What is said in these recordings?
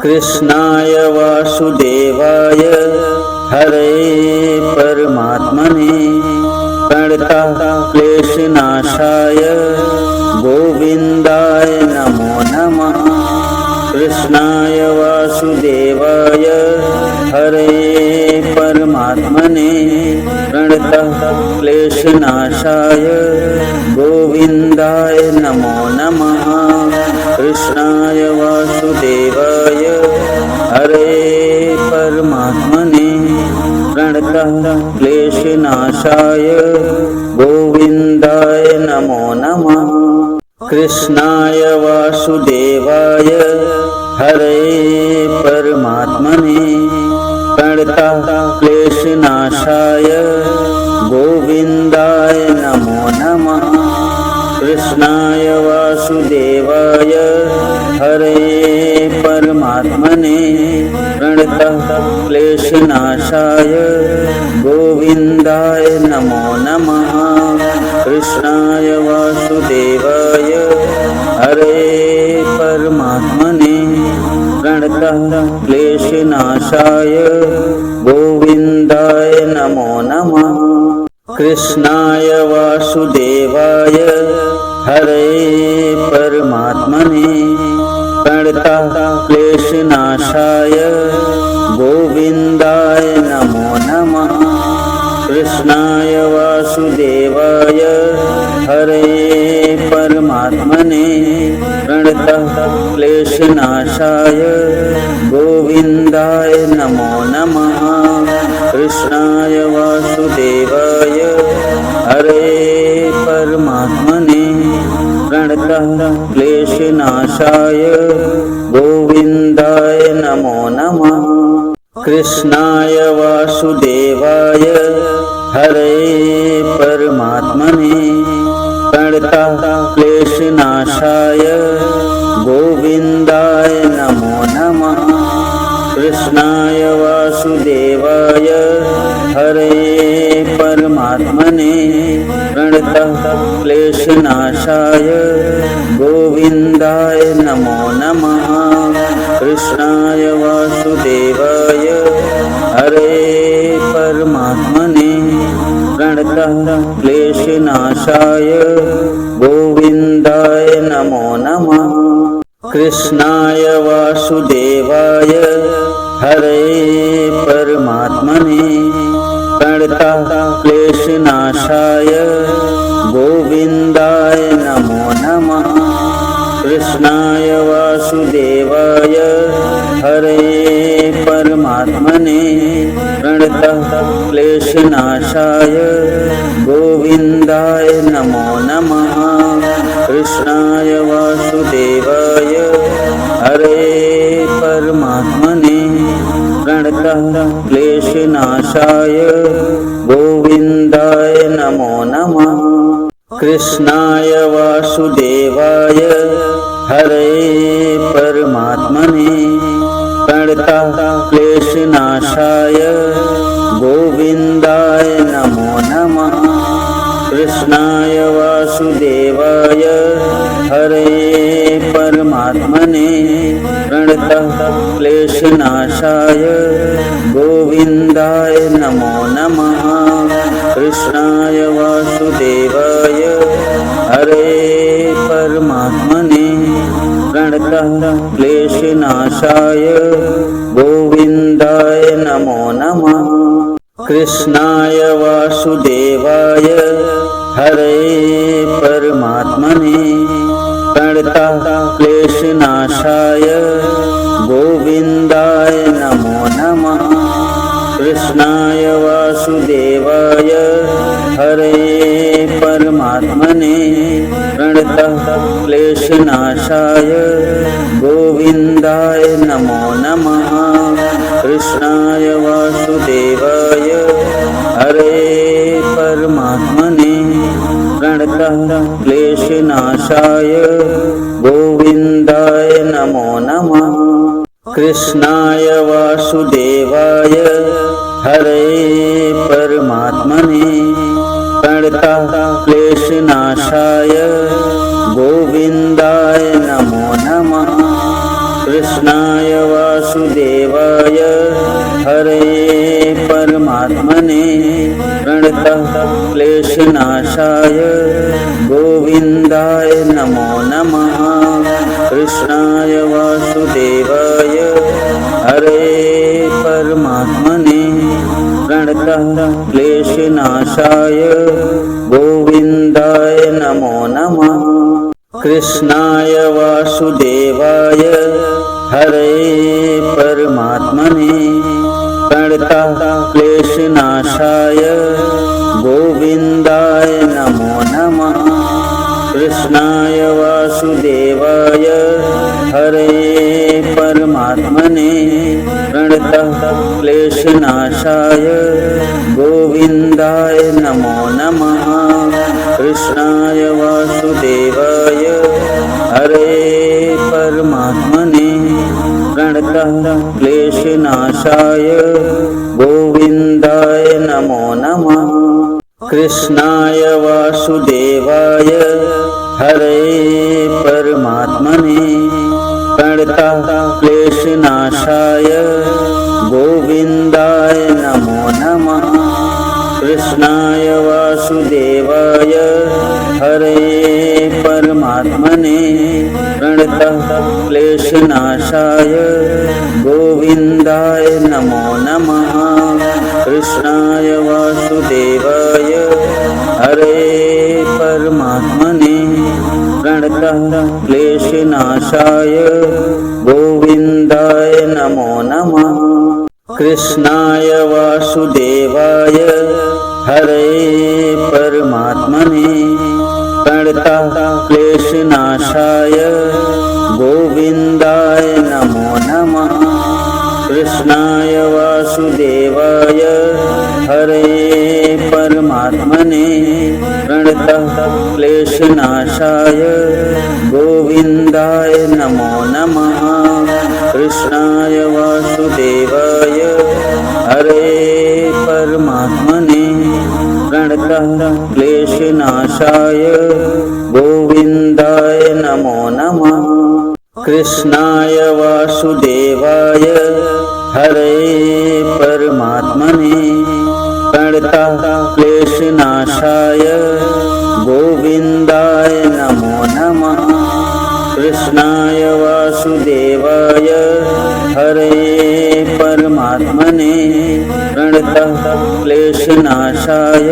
कृष्णाय वासुदेवाय हरे परमात्मने प्रणतक्लेशनाशाय गोविन्दाय नमो नमः। कृष्णाय वासुदेवाय हरे परमात्मने प्रणतक्लेशनाशाय गोविन्दाय नमो नमः। कृष्णाय वासुदेवाय हरे परमात्मने प्रणतक्लेशनाशाय गोविन्दाय नमो नमः। कृष्णाय वासुदेवाय हरे परमात्मने प्रणतक्लेशनाशाय गोविन्दाय नमो नमः। कृष्णाय वासुदेवाय हरे परमात्मने प्रणतक्लेशनाशाय गोविन्दाय नमो नमः। कृष्णाय वासुदेवाय हरे परमात्मने प्रणतक्लेशनाशाय गोविन्दाय नमो नमः। कृष्णाय वासुदेवाय हरे परमात्मने प्रणतक्लेशनाशाय गोविन्दाय नमो नमः। कृष्णाय वासुदेवाय हरे परमात्मने प्रणतक्लेशनाशाय गोविन्दाय नमो नमः। कृष्णाय वासुदेवाय हरे परमात्मने प्रणतक्लेशनाशाय गोविन्दाय नमो नमः। कृष्णाय वासुदेवाय हरे परमात्मने प्रणतक्लेशनाशाय गोविन्दाय नमो नमः। कृष्णाय वासुदेवाय हरे परमात्मने प्रणतक्लेशनाशाय गोविन्दाय नमो नमः। कृष्णाय वासुदेवाय हरे परमात्मने प्रणतक्लेशनाशाय गोविन्दाय नमो नमः। कृष्णाय वासुदेवाय हरे परमात्मने प्रणतक्लेशनाशाय गोविन्दाय नमो नमः। कृष्णाय वासुदेवाय हरे परमात्मने प्रणतक्लेशनाशाय गोविन्दाय नमो नमः। कृष्णाय वासुदेवाय हरे परमात्मने प्रणतक्लेशनाशाय गोविन्दाय नमो नमः। कृष्णाय वासुदेवाय हरे परमात्मने प्रणतक्लेशनाशाय गोविन्दाय नमो नमः। कृष्णाय वासुदेवाय हरे परमात्मने प्रणतक्लेशनाशाय गोविन्दाय नमो नमः। कृष्णाय वासुदेवाय हरे परमात्मने प्रणतक्लेशनाशाय गोविन्दाय नमो नमः। कृष्णाय वासुदेवाय हरे परमात्मने प्रणतक्लेशनाशाय गोविन्दाय नमो नमः। कृष्णाय वासुदेवाय हरे परमात्मने प्रणतक्लेशनाशाय गोविन्दाय नमो नमः। कृष्णाय वासुदेवाय हरे परमात्मने प्रणतक्लेशनाशाय गोविन्दाय नमो नमः। कृष्णाय वासुदेवाय हरे परमात्मने प्रणतक्लेशनाशाय गोविन्दाय नमो नमः। कृष्णाय वासुदेवाय हरे परमात्मने प्रणतः क्लेशनाशाय गोविन्दाय नमो नमः। कृष्णाय वासुदेवाय हरे परमात्मने प्रणतः क्लेशनाशाय गोविन्दाय नमो नमः। कृष्णाय वासुदेवाय हरे परमात्मने प्रणतः क्लेशनाशाय गोविन्दाय नमो नमः। कृष्णाय वासुदेवाय हरे परमात्मने प्रणतः क्लेशनाशाय गोविन्दाय नमो नमः। कृष्णाय वासुदेवाय हरे परमात्मने प्रणतः क्लेशनाशाय गोविन्दाय नमो नमः। कृष्णाय वासुदेवाय हरे परमात्मने प्रणतः क्लेशनाशाय गोविन्दाय नमो नमः। कृष्णाय वासुदेवाय हरे परमात्मने प्रणतः क्लेशनाशाय गोविन्दाय नमो नमः। कृष्णाय वासुदेवाय हरे परमात्मने प्रणतः क्लेशनाशाय गोविन्दाय नमो नमः। कृष्णाय वासुदेवाय हरे परमात्मने प्रणतः क्लेशनाशाय गोविन्दाय नमो नमः। कृष्णाय वासुदेवाय हरे परमात्मने प्रणतः क्लेशनाशाय गोविन्दाय नमो नमः। कृष्णाय वासुदेवाय हरे परमात्मने प्रणतः क्लेशनाशाय गोविन्दाय नमो नमः। कृष्णाय वासुदेवाय हरे परमात्मने प्रणतः क्लेशनाशाय गोविन्दाय नमो नमः। कृष्णाय वासुदेवाय हरे परमात्मने प्रणतः क्लेशनाशाय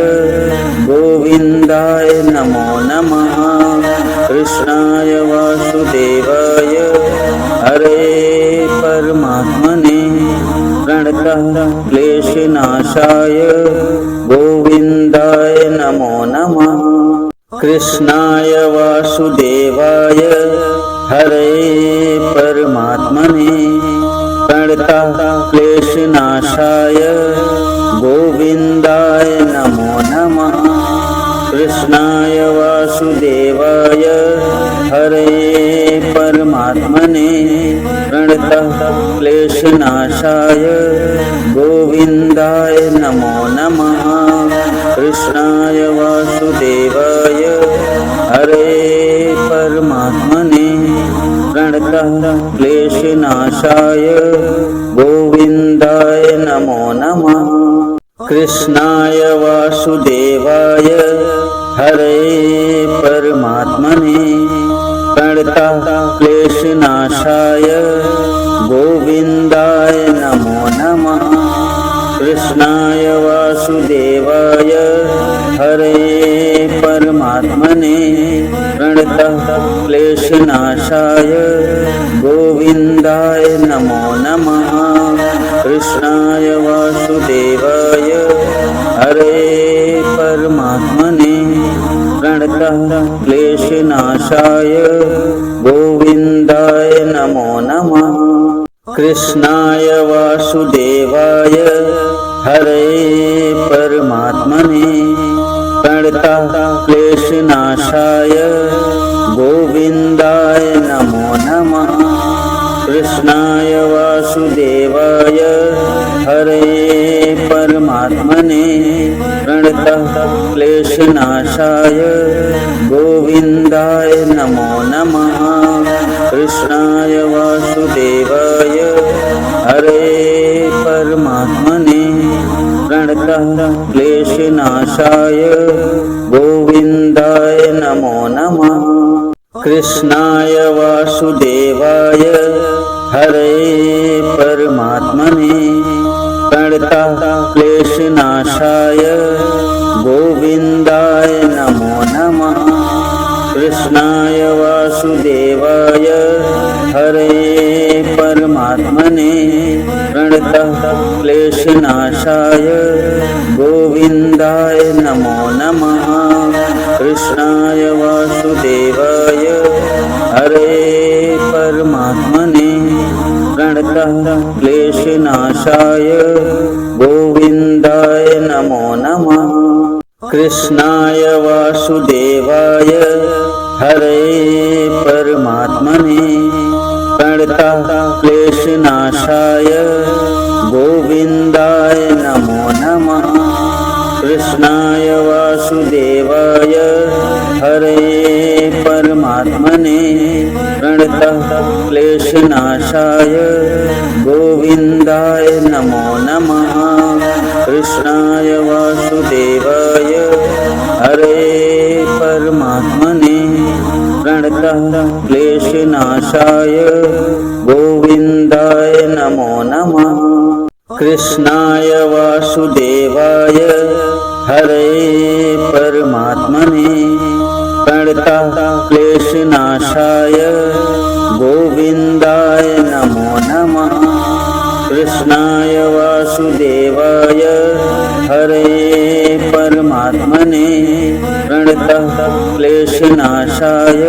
गोविन्दाय नमो नमः। कृष्णाय वासुदेवाय हरे परमात्मने प्रणतः क्लेशनाशाय गोविन्दाय नमो नमः। कृष्णाय वासुदेवाय हरे परमात्मने प्रणतः क्लेशनाशाय गोविन्दाय नमो नमः। कृष्णाय वासुदेवाय हरे परमात्मने प्रणतः क्लेशनाशाय गोविन्दाय नमो नमः। कृष्णाय वासुदेवाय हरे परमात्मने प्रणतः क्लेशनाशाय गोविन्दाय नमो नमः। कृष्णाय वासुदेवाय हरे परमात्मने प्रणतः क्लेशनाशाय गोविन्दाय नमो नमः। कृष्णाय वासुदेवाय हरे परमात्मने प्रणतः क्लेशनाशाय गोविन्दाय नमो नमः। कृष्णाय वासुदेवाय हरे परमात्मने प्रणतः क्लेशनाशाय गोविन्दाय नमो नमः। कृष्णाय वासुदेवाय हरे परमात्मने प्रणतः क्लेशनाशाय गोविन्दाय नमो नमः। कृष्णाय वासुदेवाय हरे परमात्मने प्रणतः क्लेशनाशाय गोविन्दाय नमो नमः। कृष्णाय वासुदेवाय क्लेशनाशाय गोविन्दाय नमो नमः। कृष्णाय वासुदेवाय हरे परमात्मने प्रणतः क्लेशनाशाय गोविन्दाय नमो नमः। कृष्णाय वासुदेवाय हरे परमात्मने प्रणतः क्लेशनाशाय गोविन्दाय नमो नमः। कृष्णाय वासुदेवाय हरे परमात्मने प्रणतः क्लेशनाशाय गोविन्दाय नमो नमः। कृष्णाय वासुदेवाय हरे परमात्मने प्रणतः क्लेशनाशाय गोविन्दाय नमो नमः। कृष्णाय वासुदेवाय हरे परमात्मने प्रणतः क्लेशनाशाय गोविन्दाय नमो नमः। कृष्णाय वासुदेवाय हरे परमात्मने प्रणतः क्लेशनाशाय गोविन्दाय नमो नमः। कृष्णाय वासुदेवाय हरे परमात्मने प्रणतः क्लेशनाशाय गोविन्दाय नमो नमः। कृष्णाय वासुदेवाय हरे परमात्मने प्रणतः क्लेशनाशाय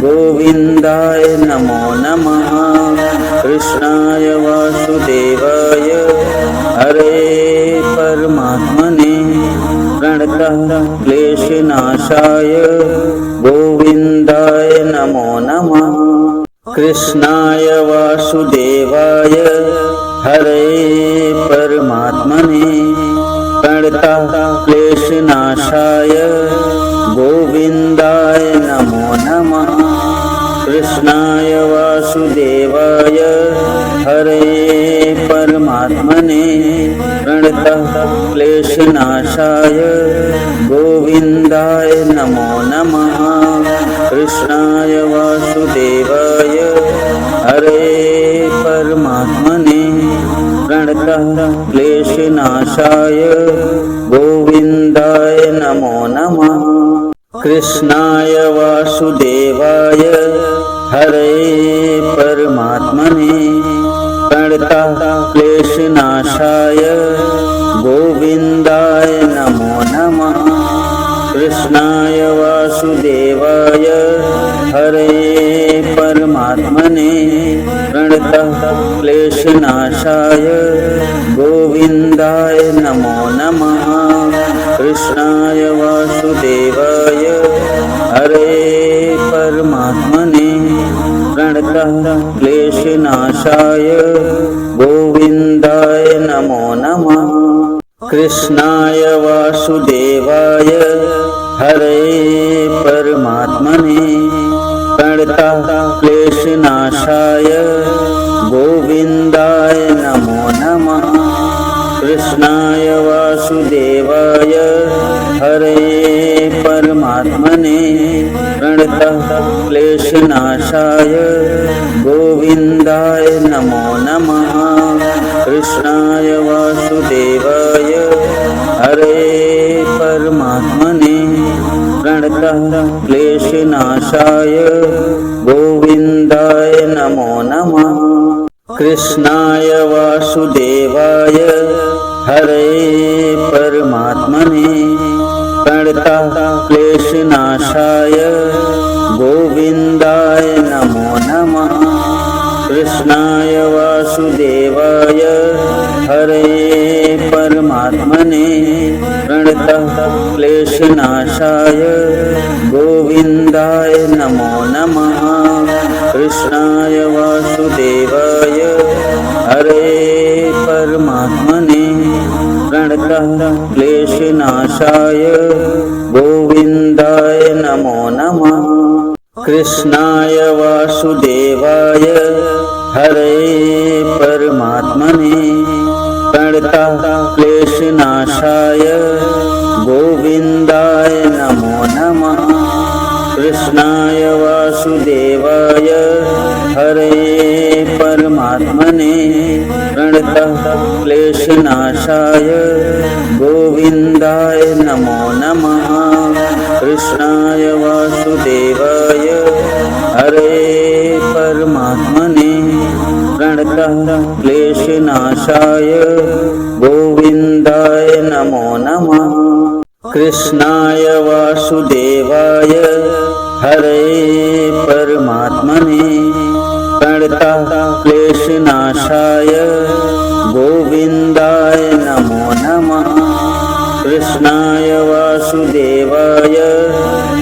गोविन्दाय नमो नमः। कृष्णाय वासुदेवाय हरे परमात्मने प्रणतः क्लेशनाशाय गोविन्दाय नमो नमः। कृष्णाय वासुदेवाय हरे परमात्मने प्रणतः क्लेशनाशाय गोविन्दाय नमो नमः। कृष्णाय वासुदेवाय हरे परमात्मने प्रणतः क्लेशनाशाय गोविन्दाय नमो नमः। कृष्णाय वासुदेवाय हरे परमात्मने प्रणतः क्लेशनाशाय गोविन्दाय नमो नमः। कृष्णाय वासुदेवाय हरे परमात्मने प्रणतः क्लेशनाशाय गोविन्दाय नमो नमः। कृष्णाय वासुदेवाय हरे परमात्मने प्रणतः क्लेशनाशाय गोविन्दाय नमो नमः। कृष्णाय वासुदेवाय हरे परमात्मने प्रणतः क्लेशनाशाय गोविन्दाय नमो नमः। कृष्णाय वासुदेवाय हरे परमात्मने प्रणतः क्लेशनाशाय गोविन्दाय नमो नमः। कृष्णाय वासुदेवाय हरे परमात्मने प्रणतः क्लेशनाशाय गोविन्दाय नमो नमः। कृष्णाय वासुदेवाय हरे परमात्मने प्रणतः क्लेशनाशाय गोविन्दाय नमो नमः। कृष्णाय वासुदेवाय हरे परमात्मने प्रणतः क्लेशनाशाय गोविन्दाय नमो नमः। कृष्णाय वासुदेवाय हरे परमात्मने प्रणतः क्लेशनाशाय गोविन्दाय नमो नमः। कृष्णाय वासुदेवाय हरे परमात्मने प्रणतः क्लेशनाशाय गोविन्दाय नमो नमः। कृष्णाय वासुदेवाय हरे परमात्मने प्रणतः क्लेशनाशाय गोविन्दाय नमो नमः। कृष्णाय वासुदेवाय हरे परमात्मने प्रणतः क्लेशनाशाय गोविन्दाय नमो नमः। कृष्णाय वासुदेवाय हरे परमात्मने प्रणतः क्लेशनाशाय गोविन्दाय नमो नमः। कृष्णाय वासुदेवाय हरे परमात्मने प्रणतः क्लेशनाशाय गोविन्दाय नमो नमः। कृष्णाय वासुदेवाय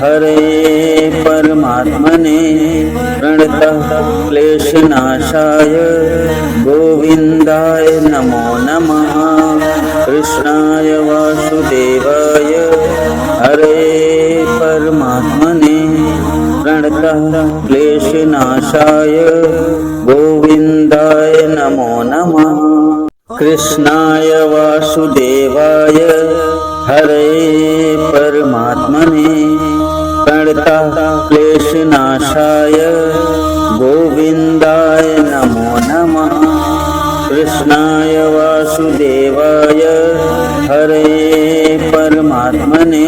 हरे परमात्मने प्रणतः क्लेशनाशाय गोविन्दाय नमो नमः। कृष्णाय वासुदेवाय हरे परमात्मने प्रणतः क्लेशनाशाय गोविन्दाय नमो नमः। कृष्णाय वासुदेवाय हरे परमात्मने प्रणतः क्लेशनाशाय गोविन्दाय नमो नमः। कृष्णाय वासुदेवाय हरे परमात्मने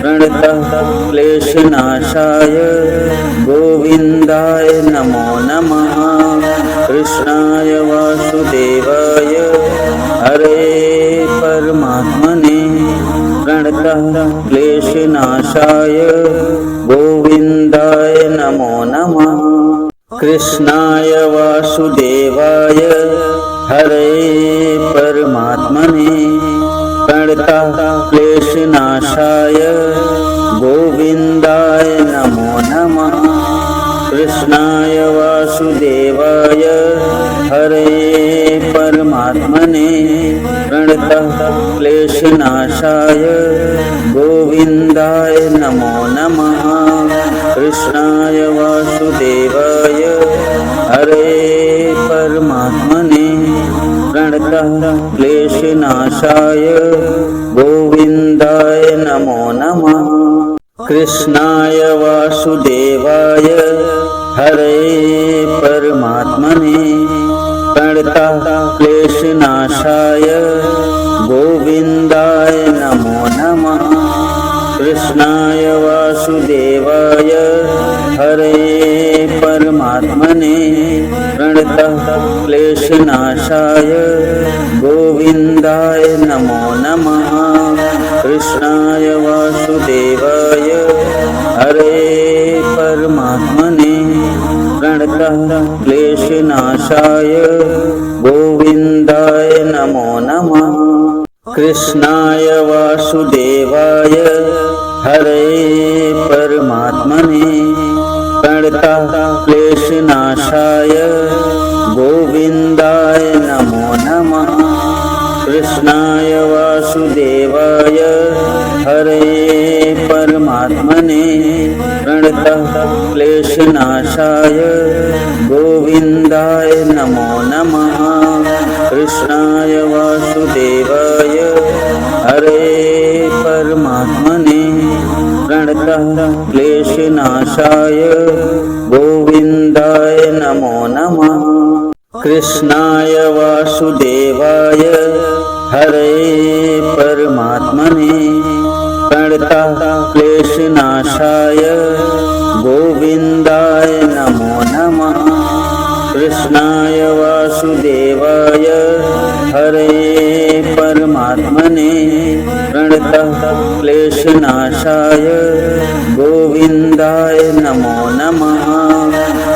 प्रणतः क्लेशनाशाय गोविन्दाय नमो नमः। कृष्णाय वासुदेवाय हरे परमात्मने प्रणतः क्लेशनाशाय गोविन्दाय नमो नमः। कृष्णाय वासुदेवाय हरे परमात्मने प्रणतः क्लेशनाशाय गोविन्दाय नमो नमः। कृष्णाय वासुदेवाय हरे परमात्मने प्रणतः क्लेशनाशाय गोविन्दाय नमो नमः। कृष्णाय वासुदेवाय हरे परमात्मने प्रणतः क्लेशनाशाय गोविन्दाय नमो नमः। कृष्णाय वासुदेवाय हरे परमात्मने प्रणतः क्लेशनाशाय गोविन्दाय नमो नमः। कृष्णाय वासुदेवाय हरे परमात्मने प्रणतः क्लेशनाशाय गोविन्दाय नमो नमः। कृष्णाय वासुदेवाय हरे परमात्मने प्रणतः क्लेशनाशाय गोविन्दाय नमो नमः। कृष्णाय वासुदेवाय हरे परमात्मने प्रणतः क्लेशनाशाय गोविन्दाय नमो नमः। कृष्णाय वासुदेवाय हरे परमात्मने प्रणतः क्लेशनाशाय गोविन्दाय नमो नमः। कृष्णाय वासुदेवाय हरे परमात्मने प्रणतः क्लेशनाशाय गोविन्दाय नमो नमः। कृष्णाय वासुदेवाय हरे परमात्मने प्रणतः क्लेशनाशाय गोविन्दाय नमो नमः। कृष्णाय वासुदेवाय हरे परमात्मने प्रणतः क्लेशनाशाय गोविन्दाय नमो नमः।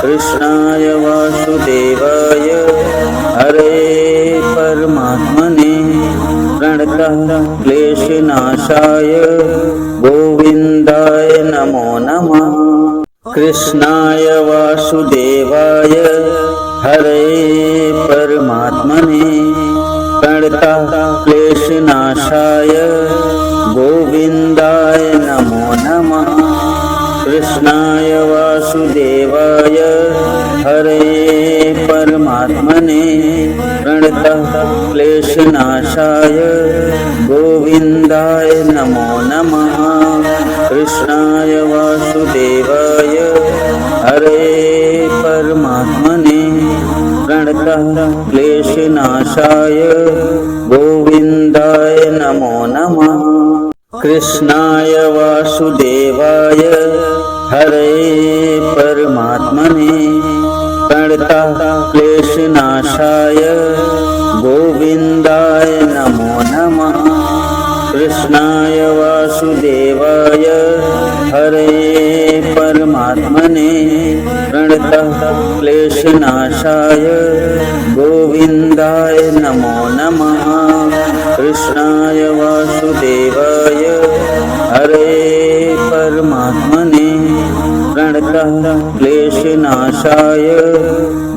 कृष्णाय वासुदेवाय हरे परमात्मने प्रणतः क्लेशनाशाय गोविन्दाय नमो नमः। कृष्णाय वासुदेवाय हरे परमात्मने प्रणतः क्लेशनाशाय गोविन्दाय नमो नमः। कृष्णाय वासुदेवाय हरे परमात्मने प्रणतः प्रणतः क्लेशनाशाय गोविन्दाय नमो नमः। कृष्णाय वासुदेवाय हरे परमात्मने प्रणतः क्लेशनाशाय गोविन्दाय नमो नमः। कृष्णाय वासुदेवाय हरे परमात्मने प्रणतः क्लेशनाशाय गोविन्दाय नमो नमः। कृष्णाय वासुदेवाय हरे परमात्मने प्रणतः क्लेशनाशाय गोविन्दाय नमो नमः। कृष्णाय वासुदेवाय हरे परमात्मने प्रणतः क्लेशनाशाय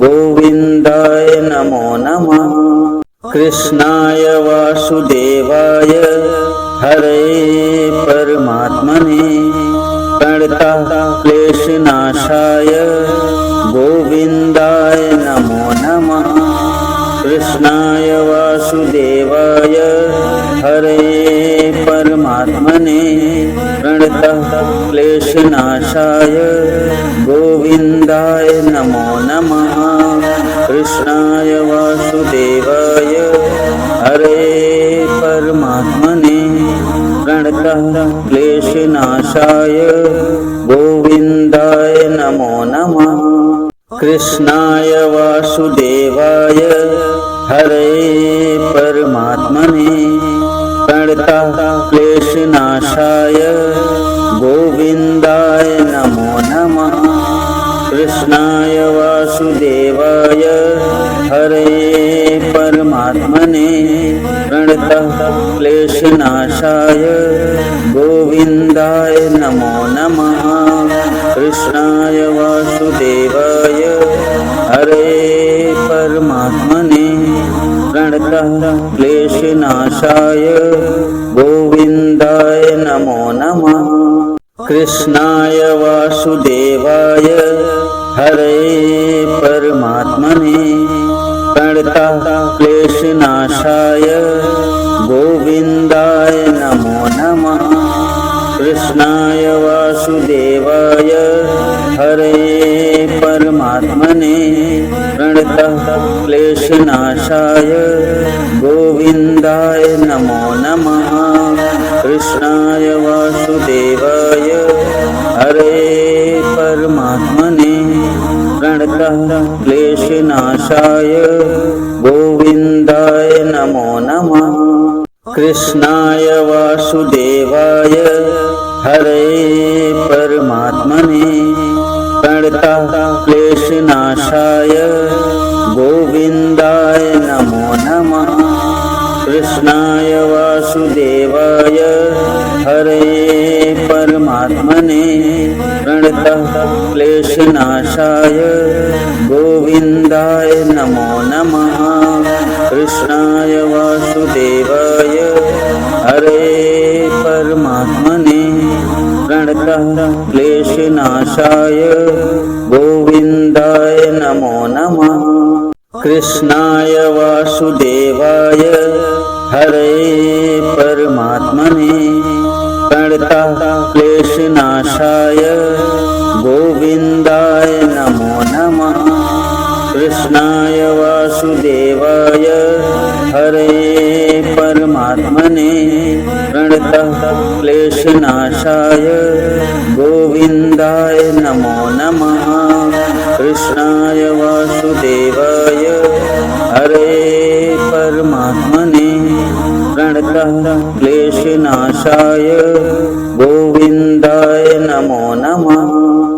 गोविन्दाय नमो नमः। कृष्णाय वासुदेवाय हरे परमात्मने प्रणतः क्लेशनाशाय गोविन्दाय नमो नमः। कृष्णाय वासुदेवाय हरे परमात्मने प्रणतः क्लेशनाशाय गोविन्दाय नमो नमः। कृष्णाय वासुदेवाय हरे परमात्मने प्रणतः क्लेशनाशाय गोविन्दाय नमो नमः। कृष्णाय वासुदेवाय हरे परमात्मने प्रणतः क्लेशनाशाय गोविन्दाय नमो नमः। कृष्णाय वासुदेवाय हरे परमात्मने प्रणतः क्लेशनाशाय गोविन्दाय नमो नमः। कृष्णाय वासुदेवाय हरे परमात्मने प्रणतः क्लेशनाशाय गोविन्दाय नमो नमः। कृष्णाय वासुदेवाय हरे परमात्मने प्रणतः क्लेशनाशाय गोविन्दाय नमो नमः। कृष्णाय वासुदेवाय हरे परमात्मने प्रणतः क्लेशनाशाय गोविन्दाय नमो नमः। कृष्णाय वासुदेवाय हरे परमात्मने प्रणतः क्लेशनाशाय गोविन्दाय नमो नमः। कृष्णाय वासुदेवाय हरे परमात्मने प्रणतः क्लेशनाशाय गोविन्दाय नमो नमः। कृष्णाय वासुदेवाय हरे परमात्मने प्रणतः क्लेशनाशाय गोविन्दाय नमो नमः। कृष्णाय वासुदेवाय हरे परमात्मने प्रणतः क्लेशनाशाय गोविन्दाय नमो नमः। कृष्णाय वासुदेवाय हरे परमात्मने प्रणतः क्लेशनाशाय गोविन्दाय नमो नमः। कृष्णाय वासुदेवाय हरे परमात्मने प्रणतः क्लेशनाशाय गोविन्दाय नमो नमः। कृष्णाय वासुदेवाय हरे परमात्मने प्रणतः क्लेशनाशाय गोविन्दाय नमो नमः।